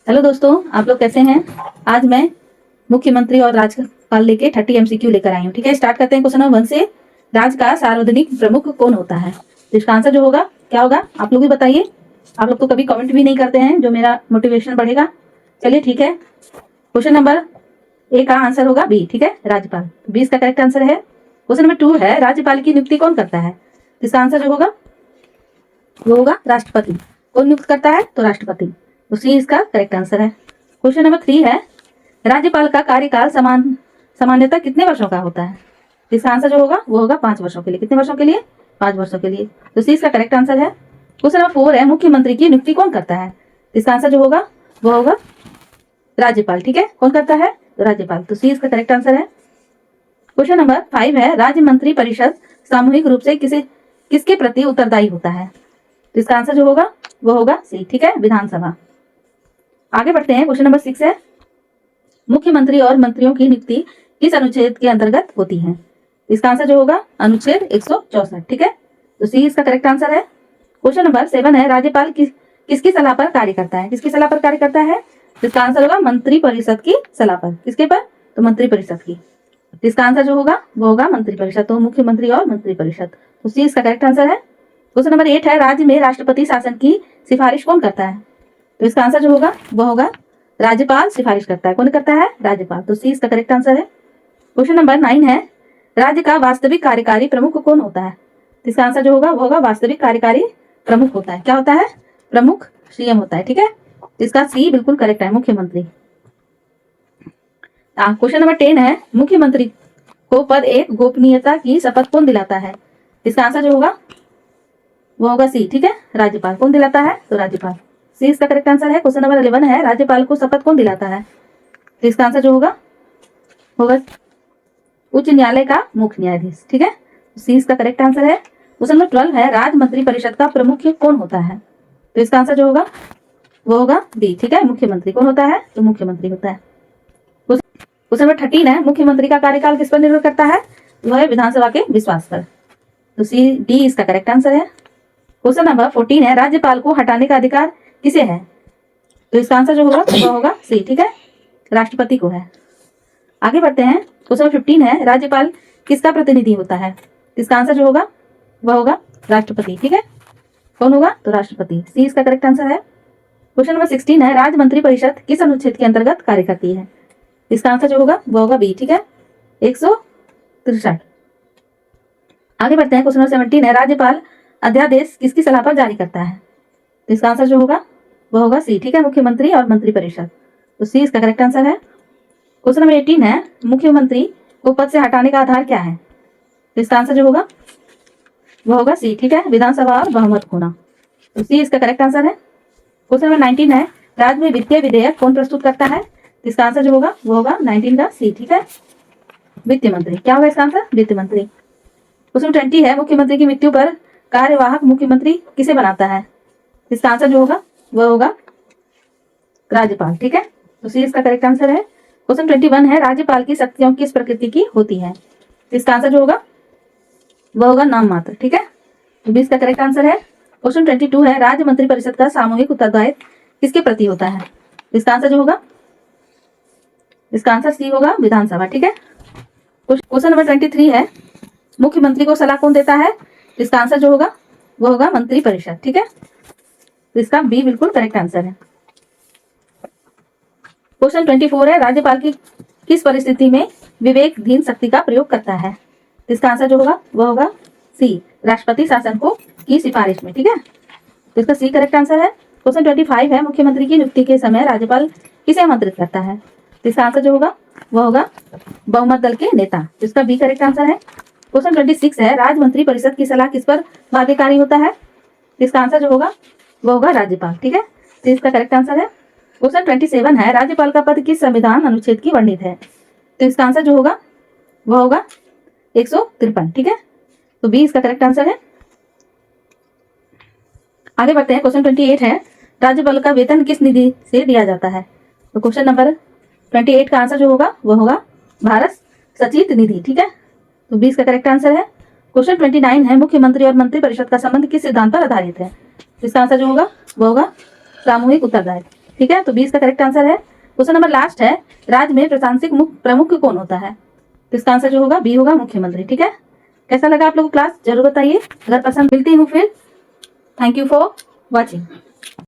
Hello दोस्तों, आप लोग कैसे हैं। आज मैं मुख्यमंत्री और राज्यपाल लेके 30 MCQ लेकर आई हूँ। ठीक है, स्टार्ट करते हैं क्वेश्चन नंबर 1 से। राज्य का सार्वजनिक प्रमुख कौन होता है? तो इसका आंसर जो होगा क्या होगा, आप लोग भी बताइए। आप लोग तो कभी कमेंट भी नहीं करते हैं, जो मेरा मोटिवेशन बढ़ेगा। चलिए ठीक है, क्वेश्चन नंबर ए का आंसर होगा बी। ठीक है, राज्यपाल। बी इसका करेक्ट आंसर है। क्वेश्चन नंबर 2 है, राज्यपाल की नियुक्ति कौन करता है? इसका आंसर जो होगा वो होगा राष्ट्रपति। कौन नियुक्त करता है? तो राष्ट्रपति। तो सी इसका करेक्ट आंसर है। क्वेश्चन नंबर 3 है, राज्यपाल का कार्यकाल सामान्यतः कितने वर्षों का होता है? इसका आंसर जो होगा वो होगा 5 वर्षों के लिए। कितने वर्षों के लिए? 5 वर्षों के लिए। तो सी इसका करेक्ट आंसर है। क्वेश्चन नंबर 4 है, मुख्यमंत्री की नियुक्ति कौन करता है? इसका आंसर जो होगा वो होगा राज्यपाल। ठीक है, कौन करता है? तो राज्यपाल। तो सी इसका करेक्ट आंसर है। क्वेश्चन नंबर 5 है, राज्य मंत्री परिषद सामूहिक रूप से किसके प्रति उत्तरदायी होता है? तो इसका आंसर जो होगा वो होगा सी। ठीक है, विधानसभा। आगे बढ़ते हैं, क्वेश्चन नंबर 6 है, मुख्यमंत्री और मंत्रियों की नियुक्ति किस अनुच्छेद के अंतर्गत होती है? इसका आंसर जो होगा अनुच्छेद 164। ठीक है, तो सी इसका करेक्ट आंसर है। क्वेश्चन नंबर 7 है, राज्यपाल किसकी सलाह पर कार्य करता है? किसकी सलाह पर कार्य करता है? इसका आंसर होगा मंत्री परिषद की सलाह पर। किसके पर? तो मंत्री परिषद की। इसका आंसर जो होगा वो होगा मंत्री परिषद। तो मुख्यमंत्री और मंत्री परिषद। तो सी इसका करेक्ट आंसर है। क्वेश्चन नंबर 8 है, राज्य में राष्ट्रपति शासन की सिफारिश कौन करता है? तो इसका आंसर जो होगा वो होगा राज्यपाल सिफारिश करता है। कौन करता है? राज्यपाल। तो सी इसका करेक्ट आंसर है। क्वेश्चन नंबर 9 है, राज्य का वास्तविक कार्यकारी प्रमुख कौन होता है? इसका आंसर जो होगा वो होगा वास्तविक कार्यकारी प्रमुख होता है। क्या होता है? प्रमुख सीएम होता है। ठीक है, इसका सी बिल्कुल करेक्ट है, मुख्यमंत्री। क्वेश्चन नंबर 10 है, मुख्यमंत्री को पद एक गोपनीयता की शपथ कौन दिलाता है? इसका आंसर जो होगा वो होगा सी। ठीक है, राज्यपाल। कौन दिलाता है? तो राज्यपाल। सी इसका करेक्ट आंसर है। क्वेश्चन नंबर 11 है, राज्यपाल को शपथ कौन दिलाता है? तो इसका आंसर जो होगा उच्च न्यायालय का मुख्य न्यायाधीश। ठीक है, सी इसका करेक्ट आंसर है। क्वेश्चन नंबर 12 है, राज्य मंत्री परिषद का प्रमुख कौन होता है? तो इसका आंसर जो होगा वो होगा बी। ठीक है, मुख्यमंत्री। कौन होता है? तो मुख्यमंत्री होता है। क्वेश्चन नंबर 13 है, मुख्यमंत्री का कार्यकाल किस पर निर्भर करता है? वह है विधानसभा के विश्वास पर। तो सी डी इसका करेक्ट आंसर है। क्वेश्चन नंबर 14 है, राज्यपाल को हटाने का अधिकार किसे है? तो इसका आंसर जो होगा वो होगा सी। ठीक है, राष्ट्रपति को है। आगे बढ़ते हैं, क्वेश्चन नंबर 15 है, राज्यपाल किसका प्रतिनिधि होता है? इसका आंसर जो होगा वह होगा राष्ट्रपति। ठीक है, कौन होगा? तो राष्ट्रपति। सी इसका करेक्ट आंसर है। क्वेश्चन नंबर 16 है, राज्य मंत्री परिषद किस अनुच्छेद के अंतर्गत कार्य करती है? इसका आंसर जो होगा वो होगा बी। ठीक है, 163। आगे बढ़ते हैं, क्वेश्चन नंबर 17 है, राज्यपाल अध्यादेश किसकी सलाह पर जारी करता है? तो इसका आंसर जो होगा वो होगा सी। ठीक है, मुख्यमंत्री और मंत्री परिषद। तो सी इसका करेक्ट आंसर है। क्वेश्चन नंबर 18 है, मुख्यमंत्री को पद से हटाने का आधार क्या है? तो इसका आंसर जो होगा वो होगा सी। ठीक है, विधानसभा और बहुमत होना। तो सी इसका करेक्ट आंसर है। क्वेश्चन नंबर 19 है, राज्य में वित्तीय विधेयक कौन प्रस्तुत करता है? इसका आंसर जो होगा वो होगा 19 का सी। ठीक है, वित्त मंत्री। क्या होगा इसका आंसर? वित्त मंत्री। क्वेश्चन 20 है, मुख्यमंत्री की मृत्यु पर कार्यवाहक मुख्यमंत्री किसे बनाता है? इसका आंसर जो होगा वो होगा राज्यपाल। ठीक है, तो सी इसका करेक्ट आंसर है। क्वेश्चन 21 है, राज्यपाल की शक्तियों किस प्रकृति की होती है? इसका आंसर जो होगा वह होगा नाम मात्र। ठीक है, तो बी इसका करेक्ट आंसर है। क्वेश्चन 22 है, राज्य मंत्री परिषद का सामूहिक उत्तरदायित्व किसके प्रति होता है? इसका आंसर जो होगा इसका आंसर सी होगा विधानसभा। ठीक है, क्वेश्चन नंबर 23 है, मुख्यमंत्री को सलाह कौन देता है? इसका आंसर जो होगा वो होगा मंत्री परिषद। ठीक है, तो इसका बी बिल्कुल करेक्ट आंसर है। क्वेश्चन 24 है, राज्यपाल की किस परिस्थिति में विवेकधीन शक्ति का प्रयोग करता है? इसका आंसर जो होगा वो होगा सी, राष्ट्रपति शासन को की सिफारिश में। ठीक है, तो इसका सी करेक्ट आंसर है। क्वेश्चन 25 है, मुख्यमंत्री की नियुक्ति के समय राज्यपाल किसे आमंत्रित करता है? इसका आंसर जो होगा वो होगा बहुमत दल के नेता। तो इसका बी करेक्ट आंसर है। क्वेश्चन 26 है, राज्य मंत्री परिषद की सलाह किस पर बाध्यकारी होता है? इसका आंसर जो होगा वो होगा राज्यपाल। ठीक है, तो इसका करेक्ट आंसर है। क्वेश्चन 27 है, राज्यपाल का पद किस संविधान अनुच्छेद की वर्णित है? तो इसका आंसर जो होगा वो होगा 153। ठीक है, तो बी इसका करेक्ट आंसर है। आगे बढ़ते हैं, क्वेश्चन 28 है, राज्यपाल का वेतन किस निधि से दिया जाता है? तो क्वेश्चन नंबर 28 का आंसर जो होगा वो होगा भारत सचित निधि। ठीक है, तो बी इसका करेक्ट आंसर है। क्वेश्चन 29 है, मुख्यमंत्री और मंत्री परिषद का संबंध किस सिद्धांत पर आधारित है? इसका आंसर जो होगा वो होगा सामूहिक उत्तरदायित्व। ठीक है, तो 20 का करेक्ट आंसर है। क्वेश्चन नंबर लास्ट है, राज्य में प्रशासनिक प्रमुख कौन होता है? तो इसका आंसर जो होगा बी होगा, मुख्यमंत्री। ठीक है, कैसा लगा आप लोगों को क्लास जरूर बताइए। अगर पसंद मिलती हूँ फिर। Thank you for watching.